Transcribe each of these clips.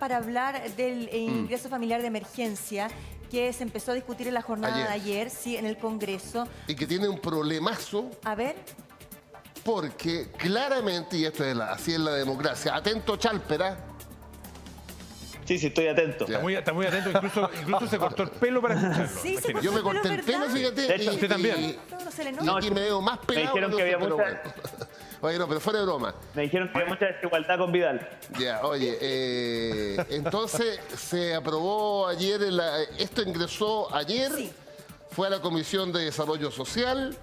para hablar del ingreso familiar de emergencia que se empezó a discutir en la jornada de ayer, sí, en el Congreso. Y que tiene un problemazo. A ver. Porque claramente, y esto es así es la democracia, atento Chalpera. Sí, estoy atento. Está muy atento, incluso se cortó el pelo para escucharlo. Sí, se cortó Yo me el pelo, corté el pelo, fíjate. De hecho, usted también. No se le Y, nota. y me veo más pelado. Me dijeron que había pero mucha... bueno. Oye, no, pero fuera de broma. Me dijeron que había mucha desigualdad con Vidal. Ya, oye, entonces se aprobó ayer, esto ingresó ayer, Sí. fue a la Comisión de Desarrollo Social,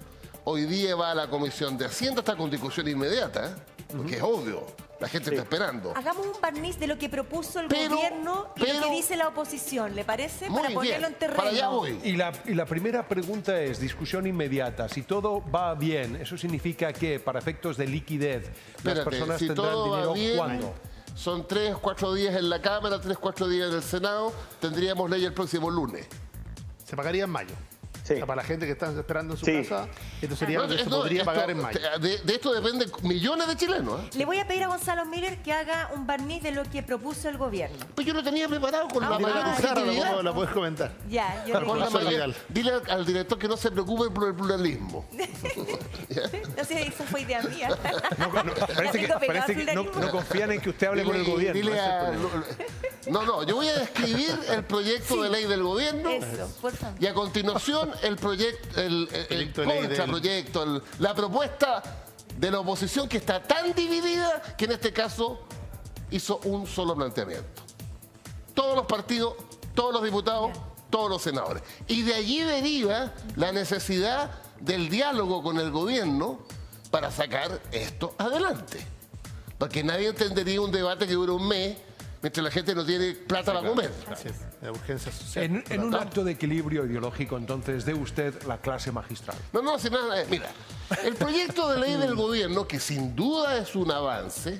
hoy día va a la Comisión de Hacienda, está con discusión inmediata, porque es obvio, la gente está esperando. Hagamos un barniz de lo que propuso el Pero- gobierno y lo que dice la oposición, ¿le parece? Muy Para ponerlo bien, en terreno. para allá voy. Y la primera pregunta es, discusión inmediata. Si todo va bien, ¿eso significa que para efectos de liquidez las Espérate, personas si tendrán todo va dinero bien, cuándo? son 3, 4 días en la Cámara, 3, 4 días en el Senado, tendríamos ley el próximo lunes. Se pagaría en mayo. Sí. O sea, para la gente que está esperando en su Sí. casa, esto sería lo que se No, podría esto- pagar en mayo. de esto dependen millones de chilenos. Le voy a pedir a Gonzalo Miller que haga un barniz de lo que propuso el gobierno. Pues yo lo tenía preparado con la Ah, Dile a la Sara, positividad. la puedes comentar. Ya, yo Con le la Profesor digo. Vidal. Dile al director que no se preocupe por el pluralismo. No sé, esa fue idea mía. Parece que no confían en que usted hable con el gobierno. Dile ese es el a- problema. no, yo voy a describir el proyecto de ley del gobierno Eso, por favor. y a continuación el proyecto, el Proyecto de ley del- contraproyecto, la propuesta de la oposición que está tan dividida que en este caso hizo un solo planteamiento. Todos los partidos, todos los diputados, todos los senadores. Y de allí deriva la necesidad del diálogo con el gobierno para sacar esto adelante. Porque nadie entendería un debate que dura un mes mientras la gente no tiene plata para comer. Así es, de urgencia social. En un acto de equilibrio ideológico, entonces, dé usted la clase magistral. No, sin nada. Mira, el proyecto de ley del gobierno, que sin duda es un avance,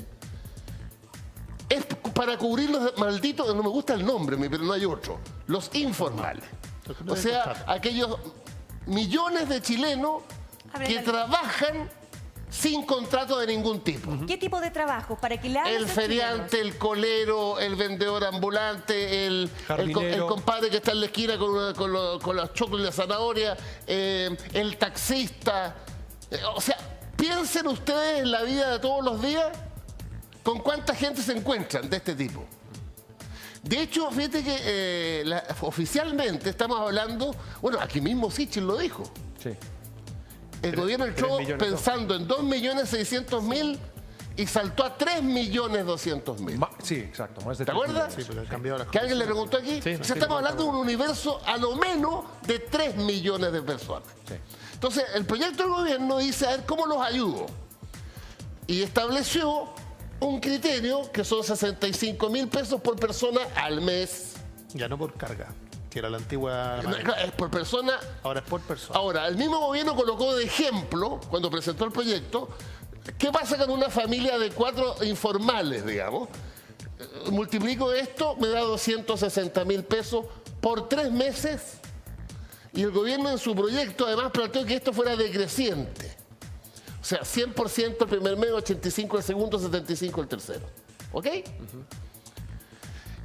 es para cubrir los malditos, no me gusta el nombre, pero no hay otro, los informales. O sea, aquellos millones de chilenos que trabajan sin contrato de ningún tipo. ¿Qué tipo de trabajo? Para que le hagan El esos feriante, chilenos. el colero, el vendedor ambulante, el Jardinero. compadre que está en la esquina con los choclos y la zanahoria, el taxista. O sea, piensen ustedes en la vida de todos los días con cuánta gente se encuentran de este tipo. De hecho, fíjate que oficialmente estamos hablando, bueno, aquí mismo Sichel lo dijo. Sí. El gobierno entró 3 millones, pensando en 2.600.000 y saltó a 3.200.000. Sí, exacto. Más de ¿Te 3 acuerdas? Sí, pero han cambiado las ¿Que alguien le cosas. preguntó aquí? Sí, O sea, sí, estamos sí, hablando de un universo a lo menos de 3 millones de personas. Sí. Entonces, el proyecto del gobierno dice, a ver, ¿cómo los ayudo? Y estableció un criterio que son 65.000 pesos por persona al mes. Ya no por carga, que era la antigua. No, claro, es por persona. Ahora es por persona. Ahora, el mismo gobierno colocó de ejemplo, cuando presentó el proyecto, ¿qué pasa con una familia de 4 informales, digamos? Multiplico esto, me da 260.000 pesos por 3 meses. Y el gobierno en su proyecto además planteó que esto fuera decreciente. O sea, 100% el primer mes, 85% el segundo, 75% el tercero. ¿Ok?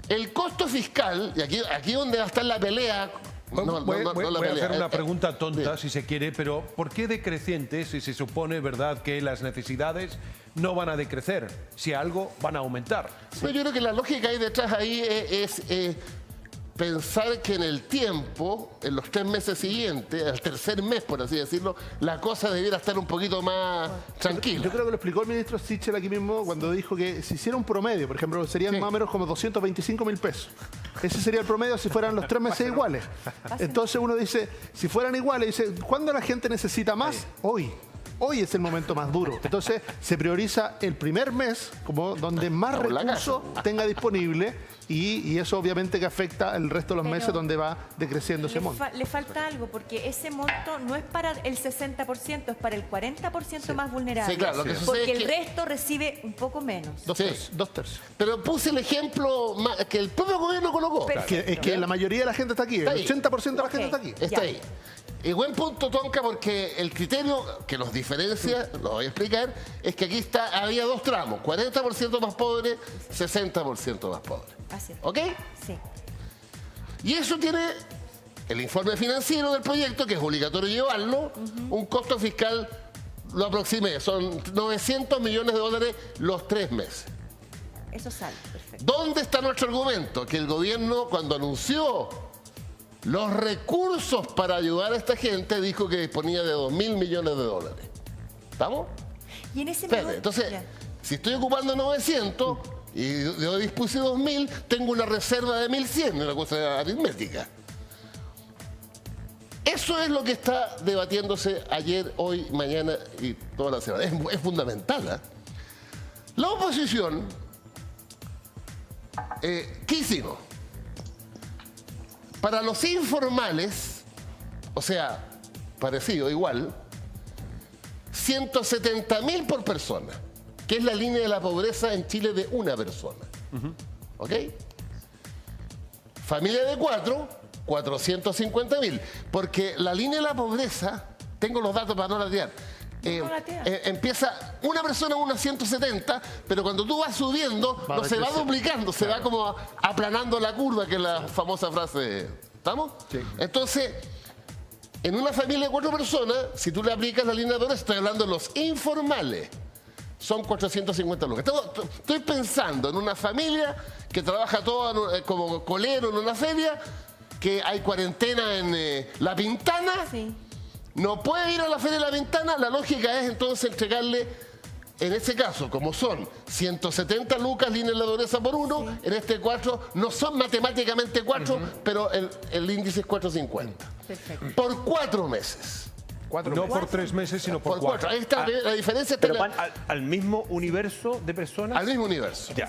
El costo fiscal, y aquí donde va a estar la pelea. Voy la a pelea. hacer una pregunta tonta, si se quiere, pero ¿por qué decreciente si se supone, verdad, que las necesidades no van a decrecer? Si algo van a aumentar. No, yo creo que la lógica que hay detrás ahí es pensar que en el tiempo, en los 3 meses siguientes, al tercer mes, por así decirlo, la cosa debiera estar un poquito más tranquila. Yo creo que lo explicó el ministro Sichel aquí mismo cuando dijo que si hiciera un promedio, por ejemplo, serían Sí. más o menos como 225.000 pesos. Ese sería el promedio si fueran los 3 meses iguales. Entonces uno dice, si fueran iguales, dice, ¿cuándo la gente necesita más? Hoy. Hoy es el momento más duro. Entonces se prioriza el primer mes como donde más Por la recursos tenga disponible y eso obviamente que afecta el resto de los Pero meses donde va decreciendo ese monto. Le falta algo, porque ese monto no es para el 60%, es para el 40% más vulnerable. Sí, claro, lo que sucede porque es el que- resto recibe un poco menos. Dos Sí. tercios. 2 tercios. Pero puse el ejemplo que el propio gobierno colocó. Perfecto. Es que la mayoría de la gente está aquí, el Está ahí. 80% de la gente Ok. está aquí. Está Ya. ahí. Y buen punto, Tonka, porque el criterio que los diferencia, lo voy a explicar, es que aquí había 2 tramos, 40% más pobres, 60% más pobres. Así Así es. ¿Ok? Sí. Y eso tiene el informe financiero del proyecto, que es obligatorio llevarlo, un costo fiscal, lo aproximé, son 900 millones de dólares los 3 meses. Eso sale, perfecto. ¿Dónde está nuestro argumento? Que el gobierno, cuando anunció los recursos para ayudar a esta gente, dijo que disponía de 2.000 millones de dólares. ¿Estamos? Y en ese Espérate, mismo- entonces, Ya. si estoy ocupando 900 y yo dispuse 2.000, tengo una reserva de 1.100, una cosa aritmética. Eso es lo que está debatiéndose ayer, hoy, mañana y toda la semana. Es fundamental. ¿Eh? La oposición, ¿qué hicimos? Para los informales, o sea, parecido, igual, 170.000 por persona, que es la línea de la pobreza en Chile de una persona. ¿Ok? Familia de 4, 450.000. Porque la línea de la pobreza, tengo los datos para no latear, empieza una persona unos 170, pero cuando tú vas subiendo, no se va duplicando, se va como aplanando la curva, que es la famosa frase. ¿Estamos? Sí. Entonces, en una familia de 4 personas, si tú le aplicas la línea de pobreza, estoy hablando de los informales, son 450 lucas. Estoy pensando en una familia que trabaja toda como colero en una feria, que hay cuarentena en La Pintana, Sí. no puede ir a la Feria de La Pintana. La lógica es entonces entregarle, en ese caso, como son 170 lucas línea de la pobreza por uno, en este 4, no son matemáticamente 4, pero el índice es 450. Perfecto. Por 4 meses. No por 3 meses, sino por 4. Ahí está, la diferencia está Pero en al mismo universo de personas. al mismo universo. Ya,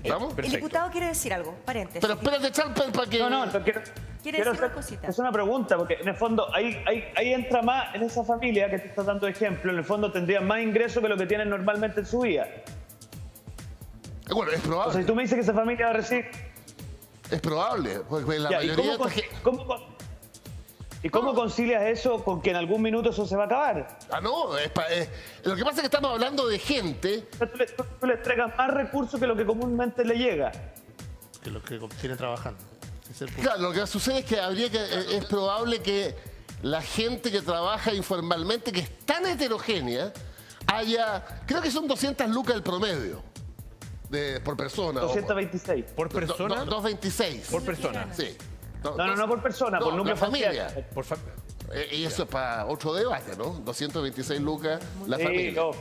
¿Vamos? El perfecto. diputado quiere decir algo, paréntesis. Pero espérate, Charper, para que... No, entonces Quiere quiero decir hacer, una cosita. es una pregunta, porque en el fondo ahí entra más en esa familia que te está dando ejemplo. En el fondo tendrían más ingresos que lo que tienen normalmente en su vida. Bueno, es O sea, probable. si tú me dices que esa familia va a recibir... Es probable, porque la Ya, ¿y mayoría... cómo concilias eso con que en algún minuto eso se va a acabar? No, lo que pasa es que estamos hablando de gente... O sea, tú le entregas más recursos que lo que comúnmente le llega. Que lo que tiene trabajando. Ese es el punto. Claro, lo que sucede es que es probable que la gente que trabaja informalmente, que es tan heterogénea, haya, creo que son 200 lucas el promedio por persona. 226. ¿Por persona? 226. Por persona. Sí. No por persona, por núcleo la familia. familiar. Por fa- Y eso es para otro debate, ¿no? 226 lucas la Sí, familia. no.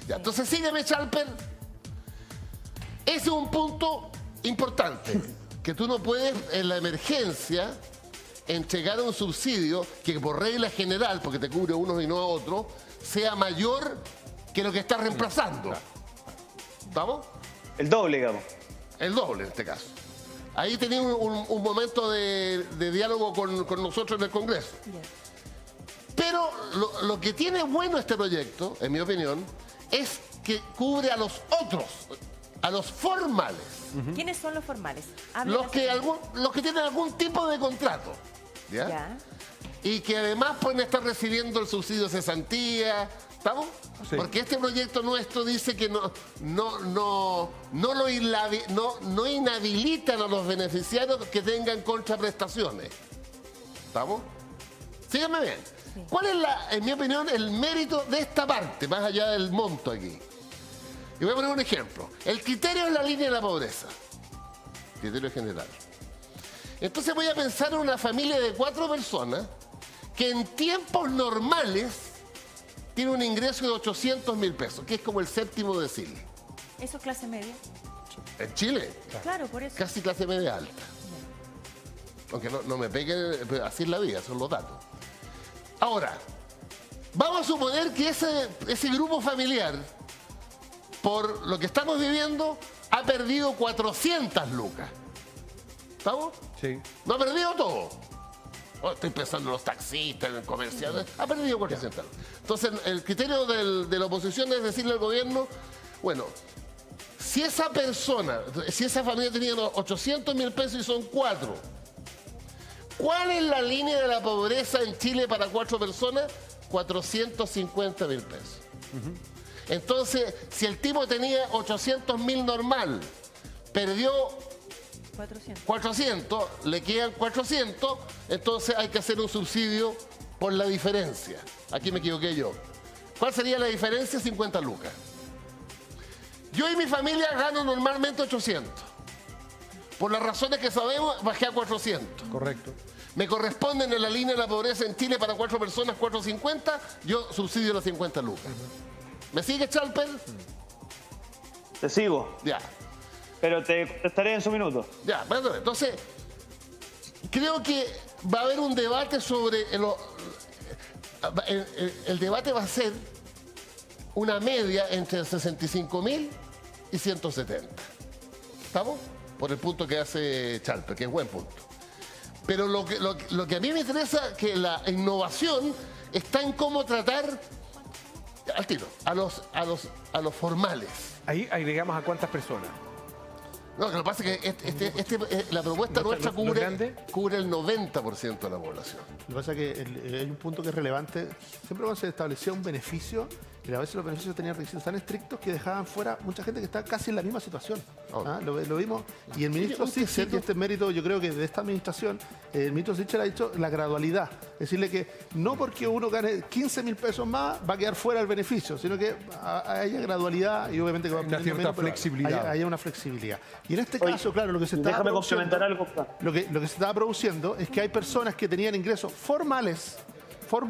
Ya, entonces sígueme, Charper. Ese es un punto importante, que tú no puedes en la emergencia entregar un subsidio que por regla general, porque te cubre a unos y no a otros, sea mayor que lo que estás reemplazando. ¿Estamos? El doble, digamos. El doble en este caso. Ahí tenía un momento de diálogo con nosotros en el Congreso. Ya. Pero lo que tiene bueno este proyecto, en mi opinión, es que cubre a los otros, a los formales, ¿Quiénes son los formales? Hable los la que, señora. los que tienen algún tipo de contrato. ¿Ya? Ya. Y que además pueden estar recibiendo el subsidio de cesantía. ¿Estamos? Sí. Porque este proyecto nuestro dice que no inhabilitan a los beneficiarios que tengan contraprestaciones. ¿Estamos? Síganme bien. Sí. ¿Cuál es, en mi opinión, el mérito de esta parte, más allá del monto aquí? Y voy a poner un ejemplo. El criterio es la línea de la pobreza. Criterio general. Entonces voy a pensar en una familia de 4 personas que en tiempos normales tiene un ingreso de 800.000 pesos, que es como el séptimo decil. ¿Eso es clase media? En Chile, Claro, por eso. casi clase media alta. Aunque no me peguen, pero así es la vida, son los datos. Ahora, vamos a suponer que ese grupo familiar, por lo que estamos viviendo, ha perdido 400 lucas. ¿Estamos? Sí. No ha perdido todo. Oh, estoy pensando en los taxistas, en el comercial. Ha perdido 400. Entonces, el criterio de la oposición es decirle al gobierno, bueno, si esa persona, si esa familia tenía 800.000 pesos y son 4, ¿cuál es la línea de la pobreza en Chile para 4 personas? 450.000 pesos. Entonces, si el tipo tenía 800.000 normal, perdió 400, le quedan 400, entonces hay que hacer un subsidio por la diferencia. Aquí me equivoqué yo. ¿Cuál sería la diferencia? 50 lucas. Yo y mi familia gano normalmente 800. Por las razones que sabemos, bajé a 400. Correcto. Me corresponden en la línea de la pobreza en Chile para 4 personas 450, yo subsidio las 50 lucas. ¿Me sigue, Chalper? Te sigo, Ya. pero te contestaré en su minuto. Ya, bueno, entonces, creo que va a haber un debate sobre... El debate va a ser una media entre 65.000 y 170. ¿Estamos? Por el punto que hace Chalper, que es buen punto. Pero lo que a mí me interesa que la innovación está en cómo tratar al tiro a los formales. Ahí agregamos a cuántas personas. No, lo que pasa es que la propuesta nuestra cubre el 90% de la población. Lo que pasa es que hay un punto que es relevante. Siempre cuando se establecía un beneficio, y a veces los beneficios tenían requisitos tan estrictos que dejaban fuera mucha gente que está casi en la misma situación. ¿Ah? Lo vimos. Y el ministro Sichel, y este es mérito, yo creo que de esta administración, el ministro Sichel ha dicho la gradualidad. Decirle que no porque uno gane 15.000 pesos más va a quedar fuera el beneficio, sino que haya gradualidad y obviamente que va a una cierta flexibilidad. Haya una flexibilidad. Y en este caso, claro, lo que se está Déjame complementar algo. lo que se estaba produciendo es que hay personas que tenían ingresos formales, por lo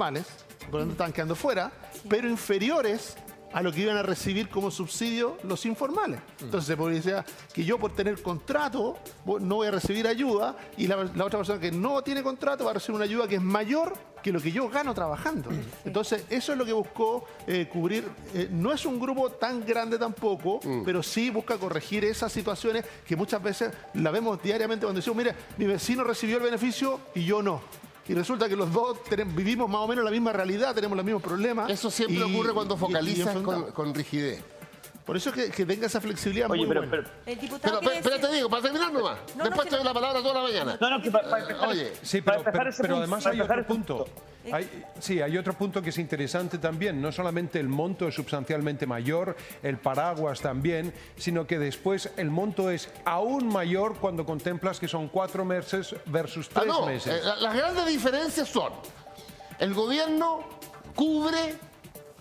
tanto estaban quedando fuera, pero inferiores a lo que iban a recibir como subsidio los informales. Entonces se podría decir que yo por tener contrato no voy a recibir ayuda y la otra persona que no tiene contrato va a recibir una ayuda que es mayor que lo que yo gano trabajando. Entonces eso es lo que buscó cubrir. No es un grupo tan grande tampoco, pero sí busca corregir esas situaciones que muchas veces la vemos diariamente cuando decimos, mira, mi vecino recibió el beneficio y yo no. Y resulta que los dos vivimos más o menos la misma realidad, tenemos los mismos problemas. Eso siempre ocurre cuando focalizas con rigidez. Por eso que tenga esa flexibilidad. Oye, muy pero, buena. El diputado Pero te digo, para terminar nomás. Después te doy la palabra toda la mañana. no, que para Oye, Sí, pero además hay otro punto. Hay otro punto que es interesante también. No solamente el monto es sustancialmente mayor, el paraguas también, sino que después el monto es aún mayor cuando contemplas que son 4 meses versus 3 meses. Las grandes diferencias son, el gobierno cubre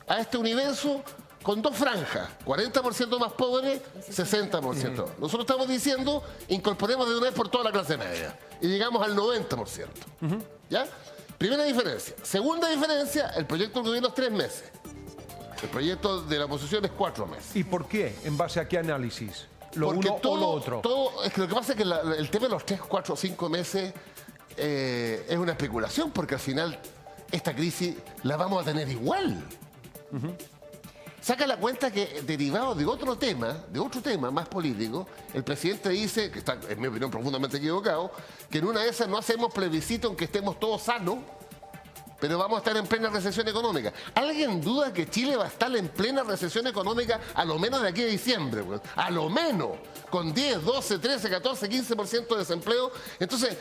a este universo con dos franjas, 40% más pobres, 60%. Nosotros estamos diciendo, incorporemos de una vez por toda la clase media y llegamos al 90%. ¿Ya? Primera diferencia. Segunda diferencia, el proyecto del gobierno es 3 meses. El proyecto de la oposición es 4 meses. ¿Y por qué? ¿En base a qué análisis? ¿Lo Porque uno o lo otro? Es que lo que pasa es que el tema de los 3, 4, 5 meses es una especulación, porque al final esta crisis la vamos a tener igual. Saca la cuenta que, derivado de otro tema más político, el presidente dice, que está, en mi opinión, profundamente equivocado, que en una de esas no hacemos plebiscito aunque estemos todos sanos, pero vamos a estar en plena recesión económica. ¿Alguien duda que Chile va a estar en plena recesión económica a lo menos de aquí a diciembre? Pues? A lo menos, con 10, 12, 13, 14, 15% de desempleo. Entonces,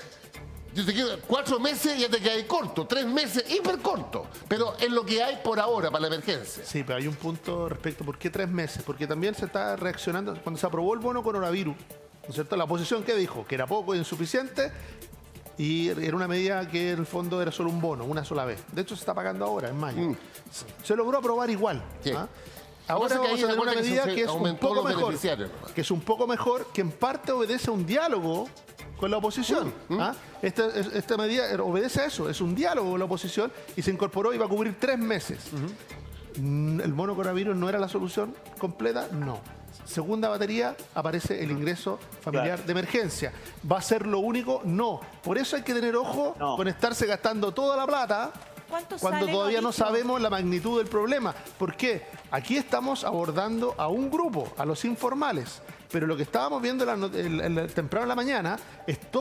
yo te quiero 4 meses ya te quedas corto, 3 meses hiper corto, pero es lo que hay por ahora para la emergencia. Sí, pero hay un punto respecto, ¿por qué 3 meses? Porque también se está reaccionando, cuando se aprobó el bono coronavirus, ¿no es cierto? La oposición, ¿qué dijo? Que era poco e insuficiente y era una medida que en el fondo era solo un bono, una sola vez. De hecho se está pagando ahora, en mayo. Se logró aprobar igual. Sí. ¿Ah? Ahora vamos a tener una medida que es un poco mejor, que en parte obedece a un diálogo con la oposición. ¿Ah? Esta medida obedece a eso, es un diálogo con la oposición y se incorporó y va a cubrir 3 meses. ¿El bono coronavirus no era la solución completa? No. Segunda batería, aparece el ingreso familiar de emergencia. ¿Va a ser lo único? No. Por eso hay que tener ojo con estarse gastando toda la plata cuando todavía no sabemos la magnitud del problema. ¿Por qué? Aquí estamos abordando a un grupo, a los informales. Pero lo que estábamos viendo temprano en la mañana es todo